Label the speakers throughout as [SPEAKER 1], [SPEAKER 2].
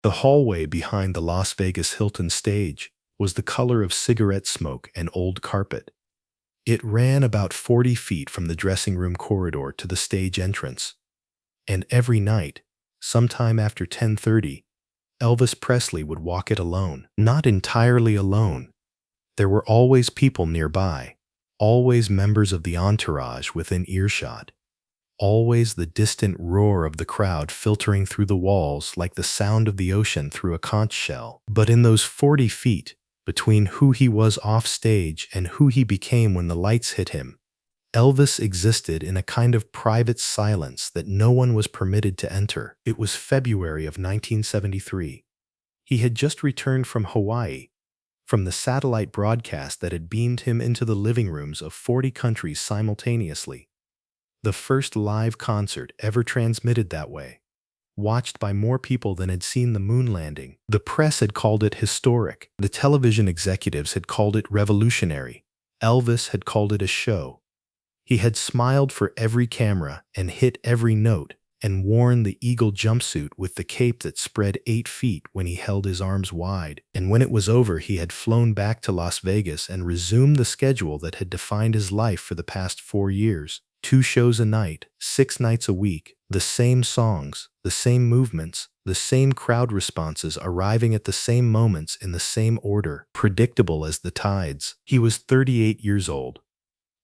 [SPEAKER 1] The hallway behind the Las Vegas Hilton stage was the color of cigarette smoke and old carpet. It ran about 40 feet from the dressing room corridor to the stage entrance. And every night, sometime after 10:30, Elvis Presley would walk it alone. Not entirely alone. There were always people nearby, always members of the entourage within earshot, always the distant roar of the crowd filtering through the walls like the sound of the ocean through a conch shell. But in those 40 feet, between who he was off stage and who he became when the lights hit him, Elvis existed in a kind of private silence that no one was permitted to enter. It was February of 1973. He had just returned from Hawaii, from the satellite broadcast that had beamed him into the living rooms of 40 countries simultaneously. The first live concert ever transmitted that way, watched by more people than had seen the moon landing. The press had called it historic. The television executives had called it revolutionary. Elvis had called it a show. He had smiled for every camera and hit every note and worn the eagle jumpsuit with the cape that spread 8 feet when he held his arms wide. And when it was over, he had flown back to Las Vegas and resumed the schedule that had defined his life for the past 4 years. 2 shows a night, 6 nights a week, the same songs, the same movements, the same crowd responses arriving at the same moments in the same order, predictable as the tides. He was 38 years old.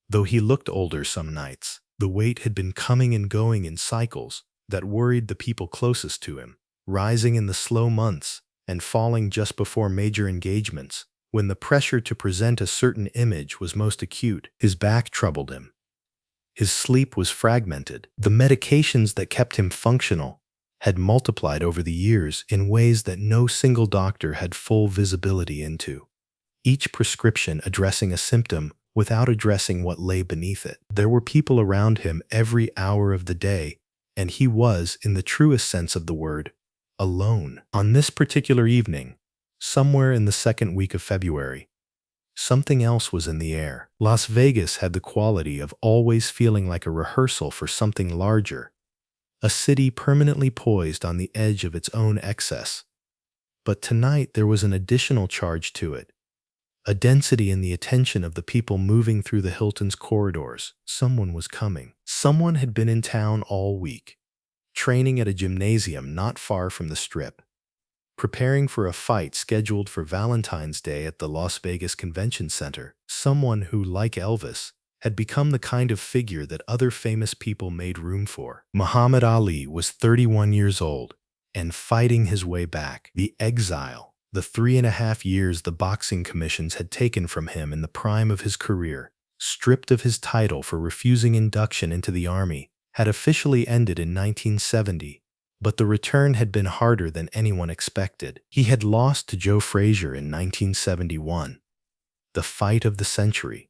[SPEAKER 1] Though he looked older some nights, the weight had been coming and going in cycles that worried the people closest to him, rising in the slow months and falling just before major engagements, when the pressure to present a certain image was most acute. His back troubled him. His sleep was fragmented. The medications that kept him functional had multiplied over the years in ways that no single doctor had full visibility into, each prescription addressing a symptom without addressing what lay beneath it. There were people around him every hour of the day, and he was, in the truest sense of the word, alone. On this particular evening, somewhere in the second week of February, something else was in the air. Las Vegas had the quality of always feeling like a rehearsal for something larger, a city permanently poised on the edge of its own excess. But tonight there was an additional charge to it, a density in the attention of the people moving through the Hilton's corridors. Someone was coming. Someone had been in town all week, training at a gymnasium not far from the Strip, preparing for a fight scheduled for Valentine's Day at the Las Vegas Convention Center. Someone who, like Elvis, had become the kind of figure that other famous people made room for. Muhammad Ali was 31 years old and fighting his way back. The exile, the 3.5 years the boxing commissions had taken from him in the prime of his career, stripped of his title for refusing induction into the army, had officially ended in 1970. But the return had been harder than anyone expected. He had lost to Joe Frazier in 1971, the fight of the century,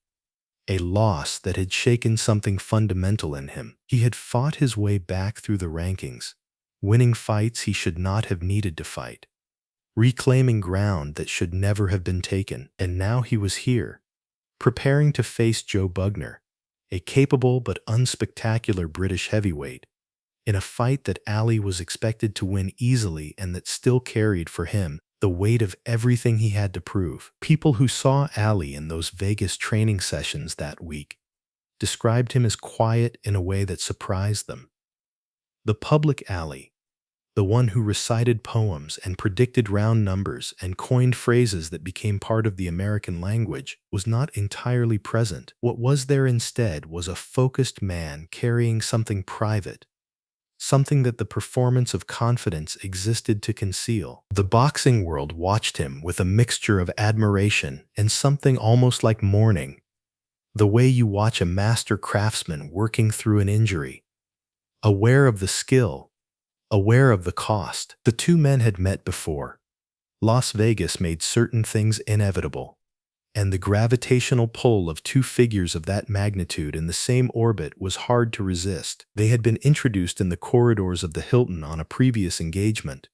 [SPEAKER 1] a loss that had shaken something fundamental in him. He had fought his way back through the rankings, winning fights he should not have needed to fight, reclaiming ground that should never have been taken. And now he was here, preparing to face Joe Bugner, a capable but unspectacular British heavyweight, in a fight that Ali was expected to win easily and that still carried for him the weight of everything he had to prove. People who saw Ali in those Vegas training sessions that week described him as quiet in a way that surprised them. The public Ali, the one who recited poems and predicted round numbers and coined phrases that became part of the American language, was not entirely present. What was there instead was a focused man carrying something private, something that the performance of confidence existed to conceal. The boxing world watched him with a mixture of admiration and something almost like mourning, the way you watch a master craftsman working through an injury, aware of the skill, aware of the cost. The two men had met before. Las Vegas made certain things inevitable, and the gravitational pull of two figures of that magnitude in the same orbit was hard to resist. They had been introduced in the corridors of the Hilton on a previous engagement,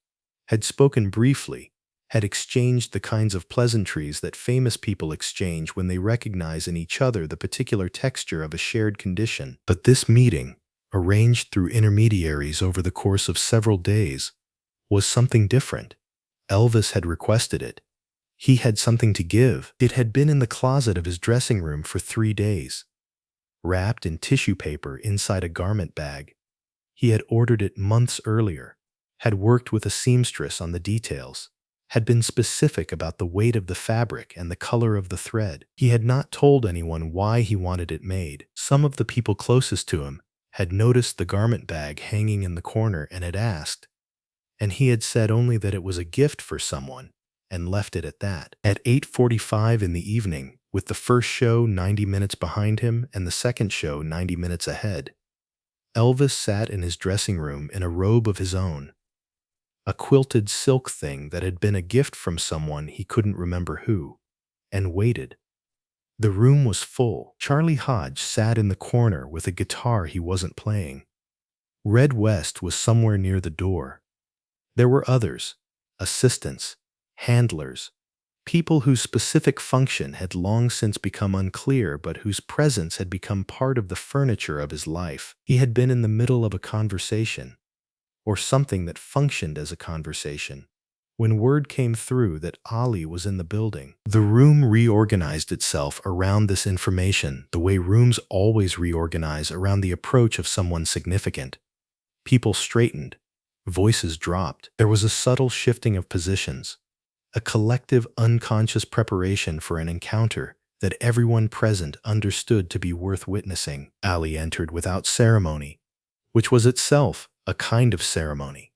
[SPEAKER 1] had spoken briefly, had exchanged the kinds of pleasantries that famous people exchange when they recognize in each other the particular texture of a shared condition. But this meeting, arranged through intermediaries over the course of several days, was something different. Elvis had requested it. He had something to give. It had been in the closet of his dressing room for 3 days, wrapped in tissue paper inside a garment bag. He had ordered it months earlier, had worked with a seamstress on the details, had been specific about the weight of the fabric and the color of the thread. He had not told anyone why he wanted it made. Some of the people closest to him had noticed the garment bag hanging in the corner and had asked, and he had said only that it was a gift for someone and left it at that. At 8:45 in the evening, with the first show 90 minutes behind him and the second show 90 minutes ahead, Elvis sat in his dressing room in a robe of his own, a quilted silk thing that had been a gift from someone he couldn't remember who, and waited. The room was full. Charlie Hodge sat in the corner with a guitar he wasn't playing. Red West was somewhere near the door. There were others, assistants, handlers, people whose specific function had long since become unclear but whose presence had become part of the furniture of his life. He had been in the middle of a conversation, or something that functioned as a conversation, when word came through that Ali was in the building. The room reorganized itself around this information the way rooms always reorganize around the approach of someone significant. People straightened. Voices dropped. There was a subtle shifting of positions, a collective unconscious preparation for an encounter that everyone present understood to be worth witnessing. Ali entered without ceremony, which was itself a kind of ceremony.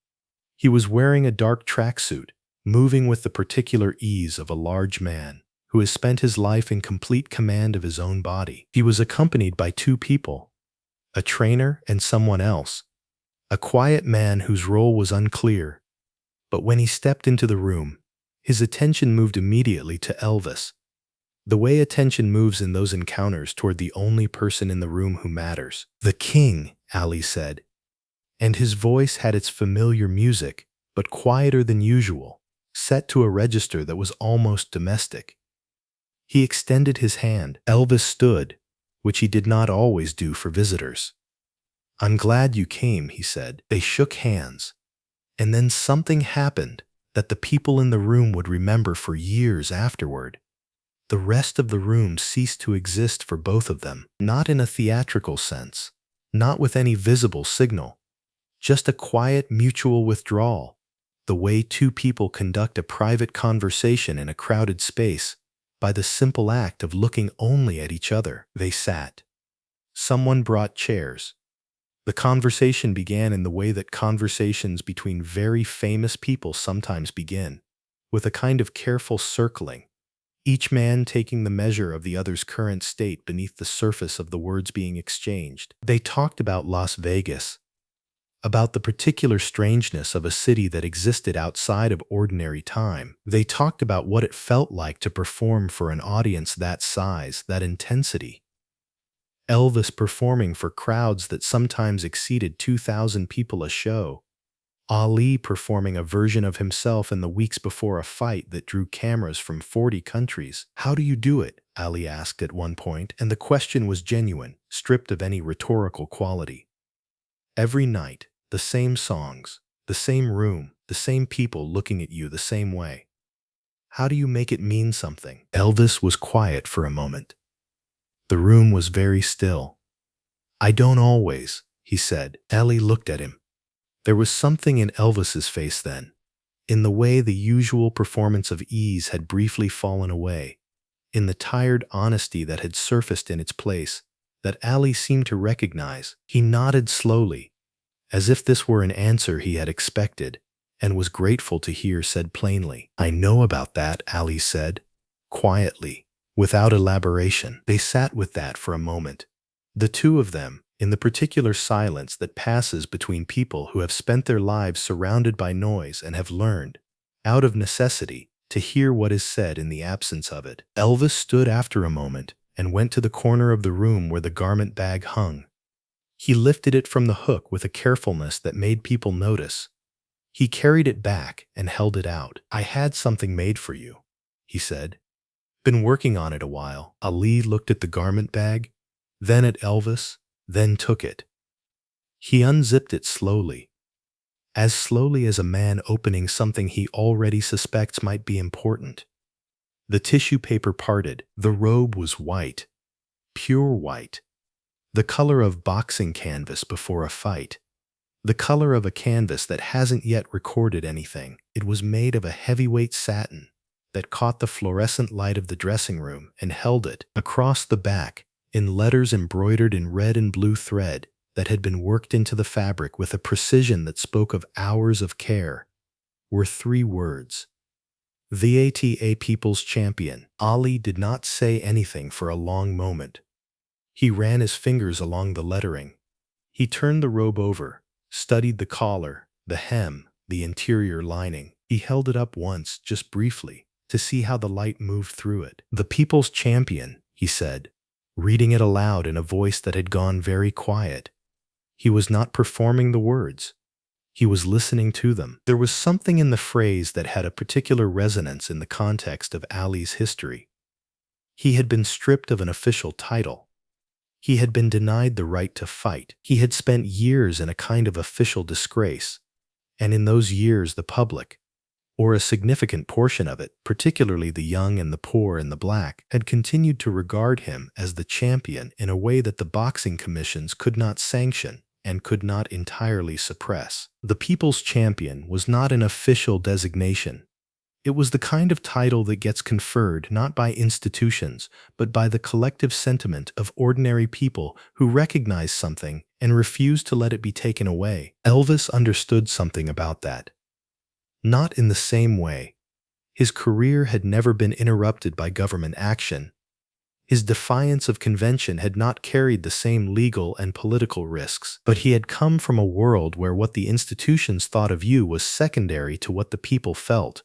[SPEAKER 1] He was wearing a dark tracksuit, moving with the particular ease of a large man who has spent his life in complete command of his own body. He was accompanied by 2 people, a trainer and someone else, a quiet man whose role was unclear. But when he stepped into the room, his attention moved immediately to Elvis, the way attention moves in those encounters toward the only person in the room who matters. "The king," Ali said, and his voice had its familiar music, but quieter than usual, set to a register that was almost domestic. He extended his hand. Elvis stood, which he did not always do for visitors. "I'm glad you came," he said. They shook hands, and then something happened that the people in the room would remember for years afterward. The rest of the room ceased to exist for both of them, not in a theatrical sense, not with any visible signal, just a quiet mutual withdrawal, the way 2 people conduct a private conversation in a crowded space by the simple act of looking only at each other. They sat. Someone brought chairs. The conversation began in the way that conversations between very famous people sometimes begin, with a kind of careful circling, each man taking the measure of the other's current state beneath the surface of the words being exchanged. They talked about Las Vegas, about the particular strangeness of a city that existed outside of ordinary time. They talked about what it felt like to perform for an audience that size, that intensity. Elvis performing for crowds that sometimes exceeded 2,000 people a show. Ali performing a version of himself in the weeks before a fight that drew cameras from 40 countries. "How do you do it?" Ali asked at one point, and the question was genuine, stripped of any rhetorical quality. "Every night, the same songs, the same room, the same people looking at you the same way. How do you make it mean something?" Elvis was quiet for a moment. The room was very still. "I don't always," he said. Ali looked at him. There was something in Elvis's face then, in the way the usual performance of ease had briefly fallen away, in the tired honesty that had surfaced in its place, that Ali seemed to recognize. He nodded slowly, as if this were an answer he had expected, and was grateful to hear said plainly. "I know about that," Ali said, quietly, without elaboration. They sat with that for a moment, the 2 of them, in the particular silence that passes between people who have spent their lives surrounded by noise and have learned, out of necessity, to hear what is said in the absence of it. Elvis stood after a moment and went to the corner of the room where the garment bag hung. He lifted it from the hook with a carefulness that made people notice. He carried it back and held it out. "I had something made for you," he said. "Been working on it a while." Ali looked at the garment bag, then at Elvis, then took it. He unzipped it slowly. as slowly as a man opening something he already suspects might be important. The tissue paper parted. The robe was white, pure white, the color of boxing canvas before a fight, the color of a canvas that hasn't yet recorded anything. It was made of a heavyweight satin that caught the fluorescent light of the dressing room and held it. Across the back, in letters embroidered in red and blue thread that had been worked into the fabric with a precision that spoke of hours of care, were 3 words: "The ATA People's Champion." Ali did not say anything for a long moment. He ran his fingers along the lettering. He turned the robe over, studied the collar, the hem, the interior lining. He held it up once, just briefly, to see how the light moved through it. "The People's Champion," he said, reading it aloud in a voice that had gone very quiet. He was not performing the words. He was listening to them. There was something in the phrase that had a particular resonance in the context of Ali's history. He had been stripped of an official title. He had been denied the right to fight. He had spent years in a kind of official disgrace. And in those years, the public, or a significant portion of it, particularly the young and the poor and the black, had continued to regard him as the champion in a way that the boxing commissions could not sanction and could not entirely suppress. The People's Champion was not an official designation. It was the kind of title that gets conferred not by institutions, but by the collective sentiment of ordinary people who recognize something and refuse to let it be taken away. Elvis understood something about that. Not in the same way. His career had never been interrupted by government action. His defiance of convention had not carried the same legal and political risks, but he had come from a world where what the institutions thought of you was secondary to what the people felt,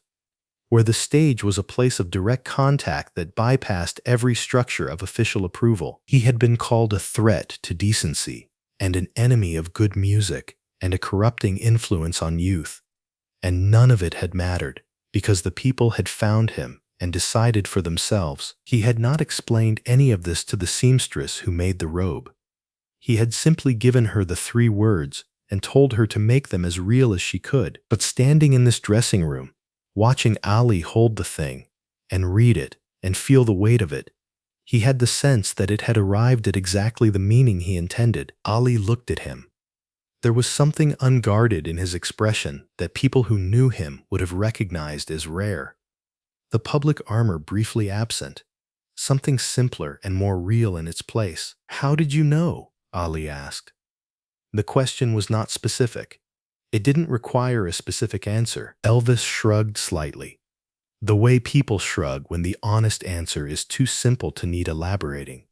[SPEAKER 1] where the stage was a place of direct contact that bypassed every structure of official approval. He had been called a threat to decency, and an enemy of good music, and a corrupting influence on youth. And none of it had mattered, because the people had found him and decided for themselves. He had not explained any of this to the seamstress who made the robe. He had simply given her the 3 words and told her to make them as real as she could. But standing in this dressing room, watching Ali hold the thing and read it and feel the weight of it, he had the sense that it had arrived at exactly the meaning he intended. Ali looked at him. There was something unguarded in his expression that people who knew him would have recognized as rare. The public armor briefly absent, something simpler and more real in its place. "How did you know?" Ali asked. The question was not specific. It didn't require a specific answer. Elvis shrugged slightly, the way people shrug when the honest answer is too simple to need elaborating.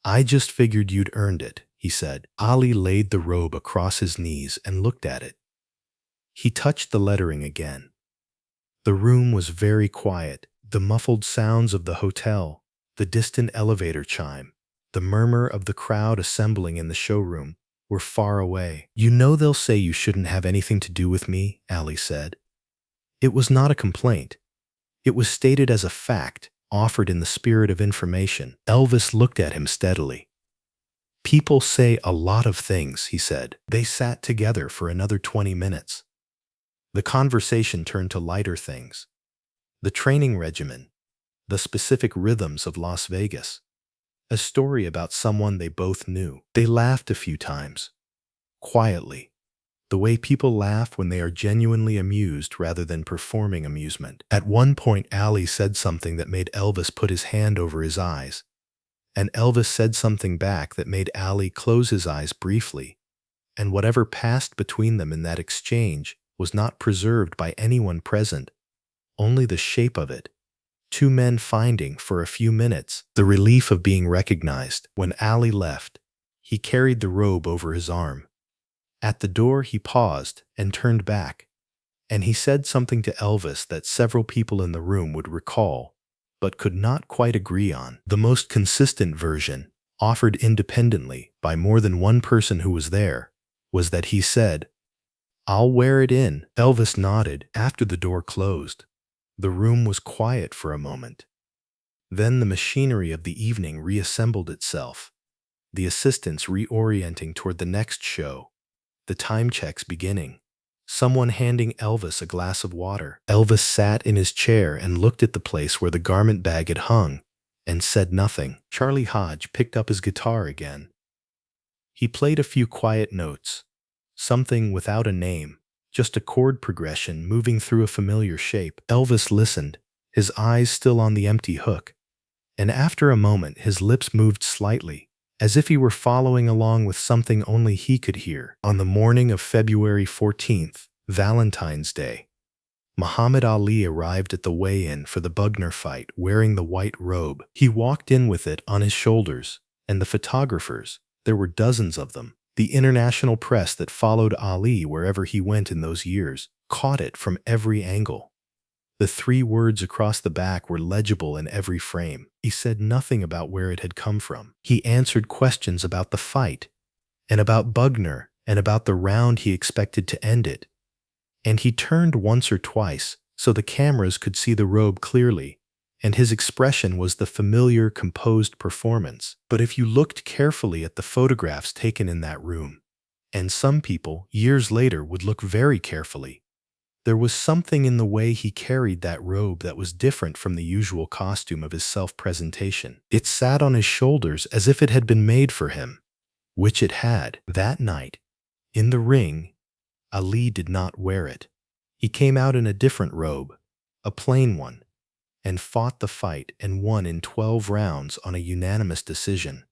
[SPEAKER 1] "I just figured you'd earned it," he said. Ali laid the robe across his knees and looked at it. He touched the lettering again. The room was very quiet. The muffled sounds of the hotel, the distant elevator chime, the murmur of the crowd assembling in the showroom were far away. "You know they'll say you shouldn't have anything to do with me," Ali said. It was not a complaint. It was stated as a fact, offered in the spirit of information. Elvis looked at him steadily. "People say a lot of things," he said. They sat together for another 20 minutes. The conversation turned to lighter things. The training regimen, the specific rhythms of Las Vegas, a story about someone they both knew. They laughed a few times, quietly, the way people laugh when they are genuinely amused rather than performing amusement. At one point, Ali said something that made Elvis put his hand over his eyes, and Elvis said something back that made Ali close his eyes briefly, and whatever passed between them in that exchange was not preserved by anyone present, only the shape of it. 2 men finding, for a few minutes, the relief of being recognized. When Ali left, he carried the robe over his arm. At the door he paused and turned back, and he said something to Elvis that several people in the room would recall, but could not quite agree on. The most consistent version, offered independently by more than one person who was there, was that he said, "I'll wear it in." Elvis nodded. After the door closed, the room was quiet for a moment. Then the machinery of the evening reassembled itself, the assistants reorienting toward the next show, the time checks beginning. someone handing Elvis a glass of water. Elvis sat in his chair and looked at the place where the garment bag had hung and said nothing. Charlie Hodge picked up his guitar again. He played a few quiet notes, something without a name, just a chord progression moving through a familiar shape. Elvis listened, his eyes still on the empty hook, and after a moment his lips moved slightly, as if he were following along with something only he could hear. On the morning of February 14th, Valentine's Day, Muhammad Ali arrived at the weigh-in for the Bugner fight wearing the white robe. He walked in with it on his shoulders, and the photographers, there were dozens of them, the international press that followed Ali wherever he went in those years, caught it from every angle. The 3 words across the back were legible in every frame. He said nothing about where it had come from. He answered questions about the fight, and about Bugner, and about the round he expected to end it. And he turned once or twice so the cameras could see the robe clearly, and his expression was the familiar, composed performance. But if you looked carefully at the photographs taken in that room, and some people, years later, would look very carefully, there was something in the way he carried that robe that was different from the usual costume of his self-presentation. It sat on his shoulders as if it had been made for him, which it had. That night, in the ring, Ali did not wear it. He came out in a different robe, a plain one, and fought the fight and won in 12 rounds on a unanimous decision.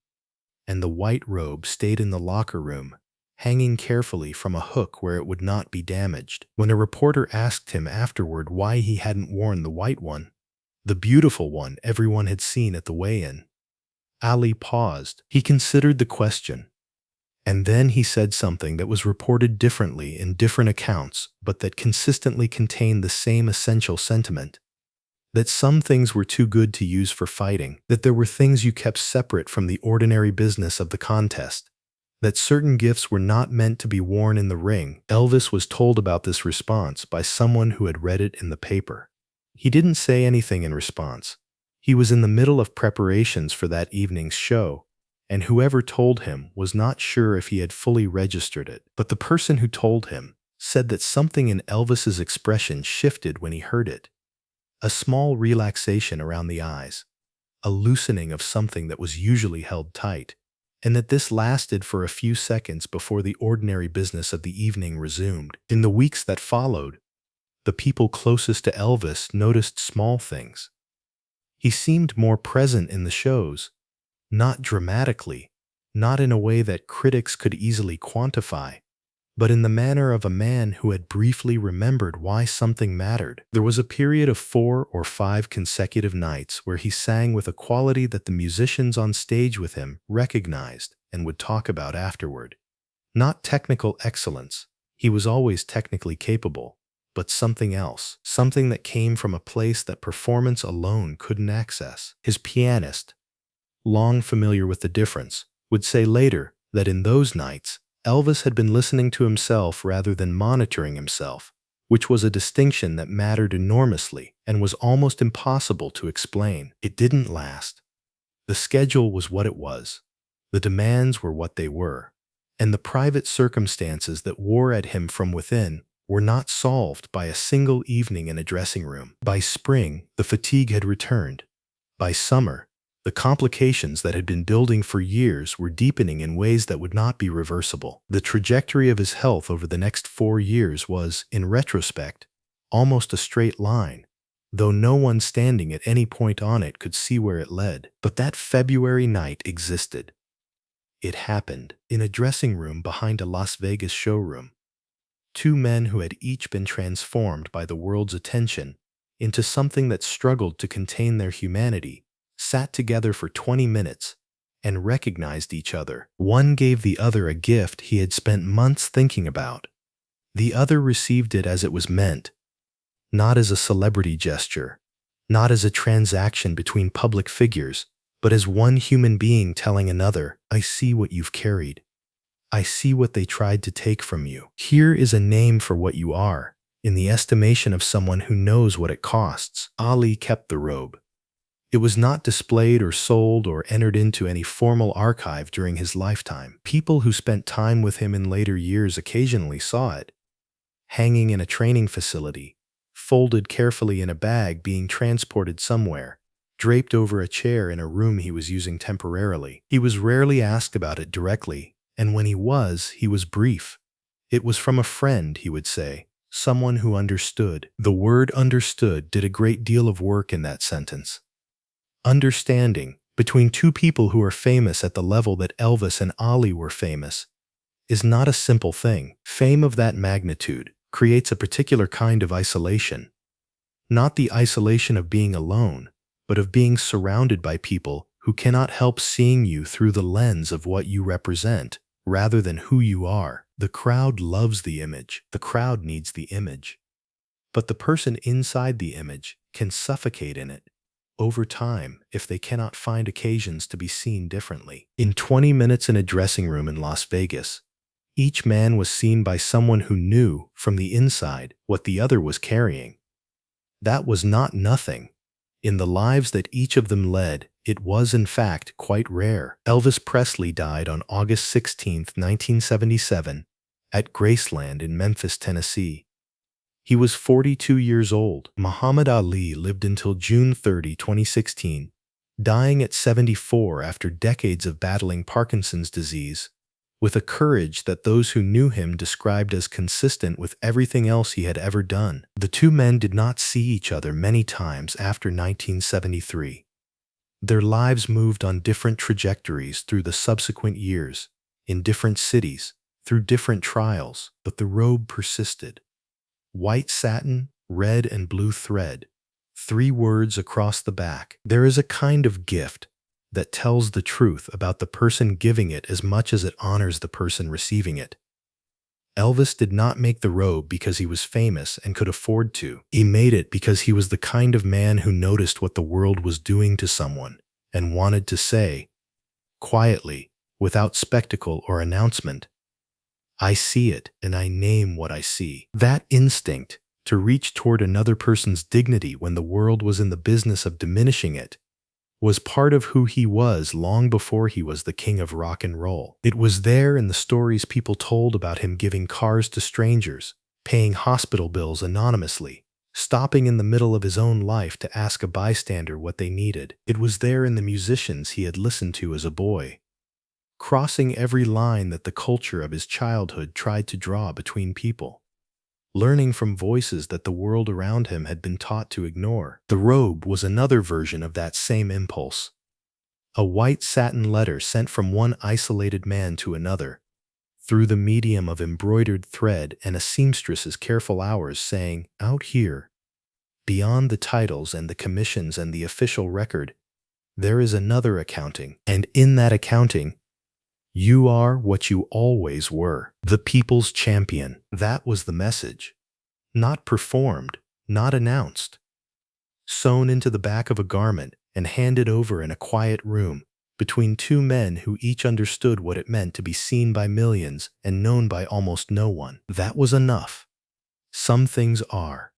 [SPEAKER 1] And the white robe stayed in the locker room, hanging carefully from a hook where it would not be damaged. When a reporter asked him afterward why he hadn't worn the white one, the beautiful one everyone had seen at the weigh-in, Ali paused. He considered the question, and then he said something that was reported differently in different accounts, but that consistently contained the same essential sentiment: that some things were too good to use for fighting, that there were things you kept separate from the ordinary business of the contest, that certain gifts were not meant to be worn in the ring. Elvis was told about this response by someone who had read it in the paper. He didn't say anything in response. He was in the middle of preparations for that evening's show, and whoever told him was not sure if he had fully registered it. But the person who told him said that something in Elvis's expression shifted when he heard it. A small relaxation around the eyes, a loosening of something that was usually held tight, and that this lasted for a few seconds before the ordinary business of the evening resumed. In the weeks that followed, the people closest to Elvis noticed small things. He seemed more present in the shows, not dramatically, not in a way that critics could easily quantify, but in the manner of a man who had briefly remembered why something mattered. There was a period of 4 or 5 consecutive nights where he sang with a quality that the musicians on stage with him recognized and would talk about afterward. Not technical excellence, he was always technically capable, but something else, something that came from a place that performance alone couldn't access. His pianist, long familiar with the difference, would say later that in those nights, Elvis had been listening to himself rather than monitoring himself, which was a distinction that mattered enormously and was almost impossible to explain. It didn't last. The schedule was what it was. The demands were what they were. And the private circumstances that wore at him from within were not solved by a single evening in a dressing room. By spring, the fatigue had returned. By summer, the complications that had been building for years were deepening in ways that would not be reversible. The trajectory of his health over the next 4 years was, in retrospect, almost a straight line, though no one standing at any point on it could see where it led. But that February night existed. It happened in a dressing room behind a Las Vegas showroom. 2 men who had each been transformed by the world's attention into something that struggled to contain their humanity sat together for 20 minutes and recognized each other. One gave the other a gift he had spent months thinking about. The other received it as it was meant, not as a celebrity gesture, not as a transaction between public figures, but as one human being telling another, "I see what you've carried. I see what they tried to take from you. Here is a name for what you are, in the estimation of someone who knows what it costs." Ali kept the robe. It was not displayed or sold or entered into any formal archive during his lifetime. People who spent time with him in later years occasionally saw it, hanging in a training facility, folded carefully in a bag being transported somewhere, draped over a chair in a room he was using temporarily. He was rarely asked about it directly, and when he was brief. It was from a friend, he would say, someone who understood. The word understood did a great deal of work in that sentence. Understanding, between two people who are famous at the level that Elvis and Ali were famous, is not a simple thing. Fame of that magnitude creates a particular kind of isolation. Not the isolation of being alone, but of being surrounded by people who cannot help seeing you through the lens of what you represent, rather than who you are. The crowd loves the image. The crowd needs the image. But the person inside the image can suffocate in it over time if they cannot find occasions to be seen differently. In 20 minutes in a dressing room in Las Vegas, each man was seen by someone who knew from the inside what the other was carrying. That was not nothing. In the lives that each of them led, it was in fact quite rare. Elvis Presley died on August 16, 1977, at Graceland in Memphis, Tennessee. He was 42 years old. Muhammad Ali lived until June 30, 2016, dying at 74 after decades of battling Parkinson's disease, with a courage that those who knew him described as consistent with everything else he had ever done. The two men did not see each other many times after 1973. Their lives moved on different trajectories through the subsequent years, in different cities, through different trials, but the robe persisted. White satin, red and blue thread, 3 words across the back. There is a kind of gift that tells the truth about the person giving it as much as it honors the person receiving it. Elvis did not make the robe because he was famous and could afford to. He made it because he was the kind of man who noticed what the world was doing to someone and wanted to say, quietly, without spectacle or announcement, I see it and I name what I see. That instinct to reach toward another person's dignity when the world was in the business of diminishing it was part of who he was long before he was the king of rock and roll. It was there in the stories people told about him giving cars to strangers, paying hospital bills anonymously, stopping in the middle of his own life to ask a bystander what they needed. It was there in the musicians he had listened to as a boy, crossing every line that the culture of his childhood tried to draw between people, learning from voices that the world around him had been taught to ignore. The robe was another version of that same impulse. A white satin letter sent from one isolated man to another, through the medium of embroidered thread and a seamstress's careful hours, saying, out here, beyond the titles and the commissions and the official record, there is another accounting, and in that accounting, you are what you always were, the people's champion. That was the message. Not performed, not announced. Sewn into the back of a garment and handed over in a quiet room between two men who each understood what it meant to be seen by millions and known by almost no one. That was enough. Some things are.